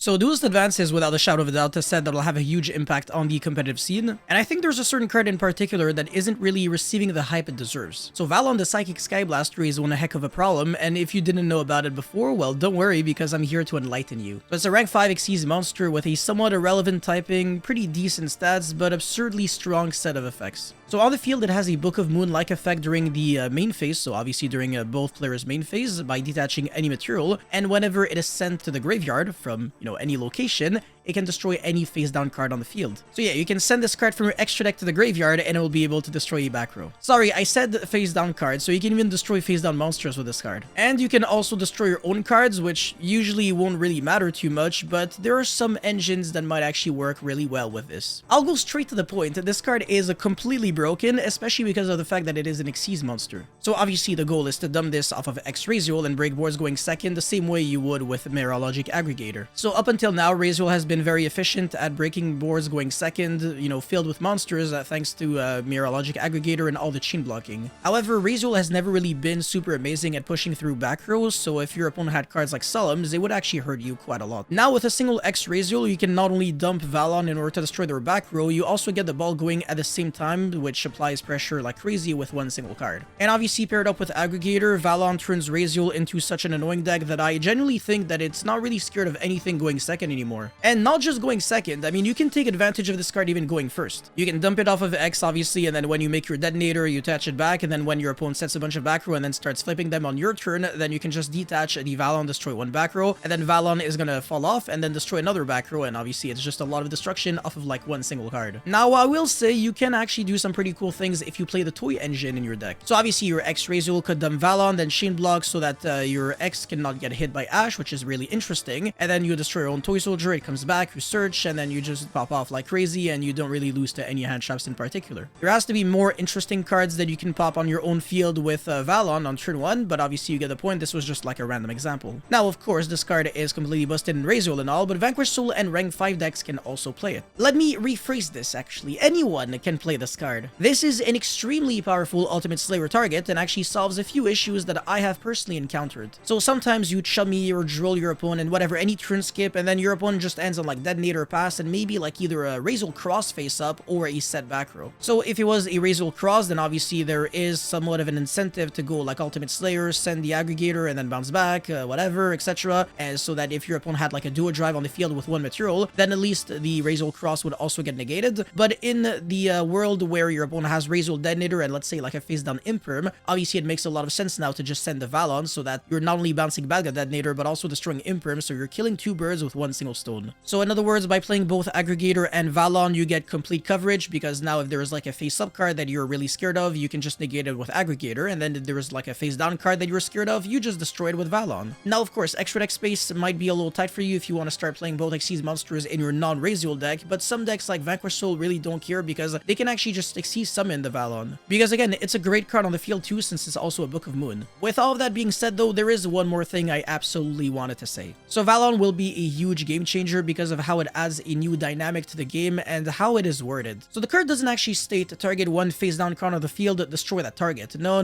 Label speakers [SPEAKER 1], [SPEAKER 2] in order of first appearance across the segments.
[SPEAKER 1] So Duelist Advance is without a shadow of a doubt a set that will have a huge impact on the competitive scene, and I think there's a certain card in particular that isn't really receiving the hype it deserves. So Vallon the Psychic Skyblaster is one heck of a problem, and if you didn't know about it before, well, don't worry because I'm here to enlighten you. So it's a rank 5 Xyz monster with a somewhat irrelevant typing, pretty decent stats, but absurdly strong set of effects. So on the field, it has a Book of Moon-like effect during the main phase, so obviously during both players' main phase, by detaching any material, and whenever it is sent to the graveyard from, any location, it can destroy any face-down card on the field. So yeah, you can send this card from your extra deck to the graveyard, and it will be able to destroy a back row. Sorry, I said face-down card, so you can even destroy face-down monsters with this card. And you can also destroy your own cards, which usually won't really matter too much, but there are some engines that might actually work really well with this. I'll go straight to the point. This card is completely broken, especially because of the fact that it is an Xyz monster. So obviously the goal is to dump this off of Ryzeal and break boards going second the same way you would with Mirologic Aggregator. So up until now, Ryzeal has been very efficient at breaking boards going second, filled with monsters thanks to Mirologic Aggregator and all the chain blocking. However, Ryzeal has never really been super amazing at pushing through back rows, so if your opponent had cards like Solemns, it would actually hurt you quite a lot. Now with a single Ryzeal, you can not only dump Vallon in order to destroy their back row, you also get the ball going at the same time, which applies pressure like crazy with one single card. And obviously paired up with Aggregator, Vallon turns Ryzeal into such an annoying deck that I genuinely think that it's not really scared of anything going second anymore. And not just going second, I mean, you can take advantage of this card even going first. You can dump it off of X, obviously, and then when you make your detonator, you attach it back, and then when your opponent sets a bunch of back row and then starts flipping them on your turn, then you can just detach the Vallon, destroy one back row, and then Vallon is gonna fall off and then destroy another back row, and obviously it's just a lot of destruction off of like one single card. Now, I will say you can actually do some pretty cool things if you play the toy engine in your deck. So obviously your Ryzeal could dump Vallon, then chain block so that your X cannot get hit by Ash, which is really interesting, and then you destroy your own toy soldier, it comes back, you search, and then you just pop off like crazy, and you don't really lose to any hand traps in particular. There has to be more interesting cards that you can pop on your own field with Vallon on turn 1, but obviously you get the point, this was just like a random example. Now, of course, this card is completely busted in Ryzeal and all, but Vanquished Soul and rank 5 decks can also play it. Let me rephrase this actually, anyone can play this card. This is an extremely powerful Ultimate Slayer target and actually solves a few issues that I have personally encountered. So sometimes you chummy or droll your opponent, whatever, any turn skip, and then your opponent just ends on like Detonator Pass and maybe like either a Ryzeal Cross face up or a set back row. So if it was a Ryzeal Cross, then obviously there is somewhat of an incentive to go like Ultimate Slayer, send the Aggregator and then bounce back, whatever, etc. And so that if your opponent had like a duo drive on the field with one material, then at least the Ryzeal Cross would also get negated. But in the world where your opponent has Ryzeal Detonator and let's say like a face down Imperm, obviously it makes a lot of sense now to just send the Vallon so that you're not only bouncing back the Detonator but also destroying Imperm, so you're killing two birds with one single stone. So in other words, by playing both Aggregator and Vallon, you get complete coverage, because now if there is like a face up card that you're really scared of, you can just negate it with Aggregator, and then if there is like a face down card that you're scared of, you just destroy it with Vallon. Now of course, extra deck space might be a little tight for you if you want to start playing both Xyz monsters in your non-Ryzeal deck, but some decks like Vanquished Soul really don't care because they can actually just Xyz summon the Vallon. Because again, it's a great card on the field too, since it's also a Book of Moon. With all of that being said though, there is one more thing I absolutely wanted to say. So Vallon will be a huge game changer because of how it adds a new dynamic to the game and how it is worded. So the card doesn't actually state target one face down card on the field, destroy that target. No.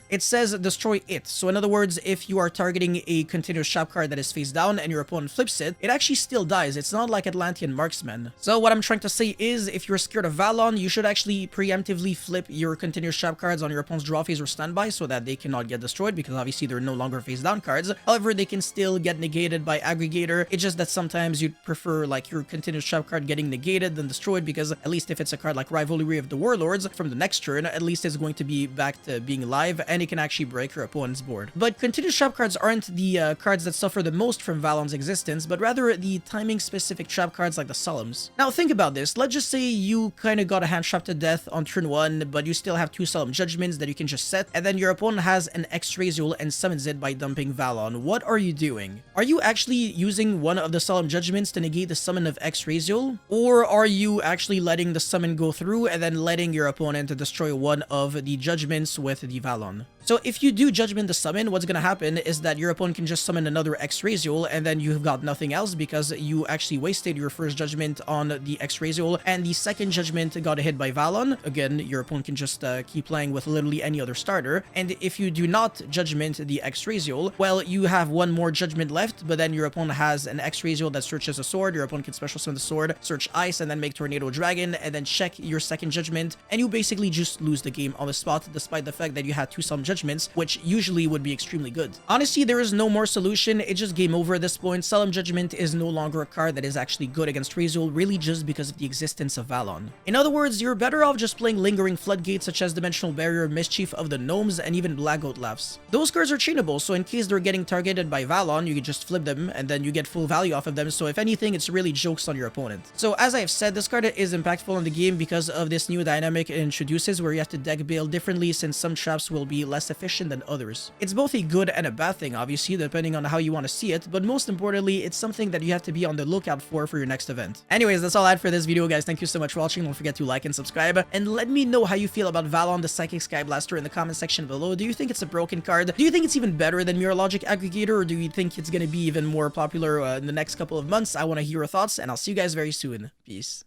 [SPEAKER 1] It says destroy it. So in other words, if you are targeting a continuous trap card that is face down and your opponent flips it, it actually still dies. It's not like Atlantean Marksman. So what I'm trying to say is, if you're scared of Vallon, you should actually preemptively flip your continuous trap cards on your opponent's draw phase or standby so that they cannot get destroyed, because obviously they're no longer face down cards. However, they can still get negated by Aggregator. It's just that sometimes you'd prefer like your continuous trap card getting negated than destroyed, because at least if it's a card like Rivalry of the Warlords, from the next turn, at least it's going to be back to being live and it can actually break your opponent's board. But continuous trap cards aren't the cards that suffer the most from Vallon's existence, but rather the timing specific trap cards like the Solemns. Now think about this, let's just say you kind of got a hand trap to death on turn 1, but you still have two Solemn Judgments that you can just set, and then your opponent has an Ryzeal and summons it by dumping Vallon. What are you doing? Are you actually using one of the Solemn Judgments to negate the summon of Ryzeal? Or are you actually letting the summon go through and then letting your opponent destroy one of the judgments with the Vallon? So if you do Judgment the summon, what's gonna happen is that your opponent can just summon another Ryzeal, and then you've got nothing else because you actually wasted your first Judgment on the Ryzeal, and the second Judgment got hit by Vallon. Again, your opponent can just keep playing with literally any other starter. And if you do not Judgment the Ryzeal, well, you have one more Judgment left, but then your opponent has an Ryzeal that searches a sword. Your opponent can special summon the sword, search ice, and then make Tornado Dragon, and then check your second Judgment, and you basically just lose the game on the spot, despite the fact that you had 2 summon Judgments, which usually would be extremely good. Honestly, there is no more solution. It's just game over at this point. Solemn Judgment is no longer a card that is actually good against Ryzeal, really just because of the existence of Vallon. In other words, you're better off just playing Lingering Floodgates such as Dimensional Barrier, Mischief of the Gnomes, and even Black Goat Laughs. Those cards are chainable, so in case they're getting targeted by Vallon, you can just flip them, and then you get full value off of them, so if anything, it's really jokes on your opponent. So as I have said, this card is impactful in the game because of this new dynamic it introduces where you have to deck build differently since some traps will be less efficient than others. It's both a good and a bad thing, obviously, depending on how you want to see it, but most importantly, it's something that you have to be on the lookout for your next event. Anyways, that's all I had for this video, guys. Thank you so much for watching. Don't forget to like and subscribe, and let me know how you feel about Vallon the Psychic Sky Blaster in the comment section below. Do you think it's a broken card? Do you think it's even better than Mirror Logic Aggregator, or do you think it's going to be even more popular in the next couple of months? I want to hear your thoughts, and I'll see you guys very soon. Peace.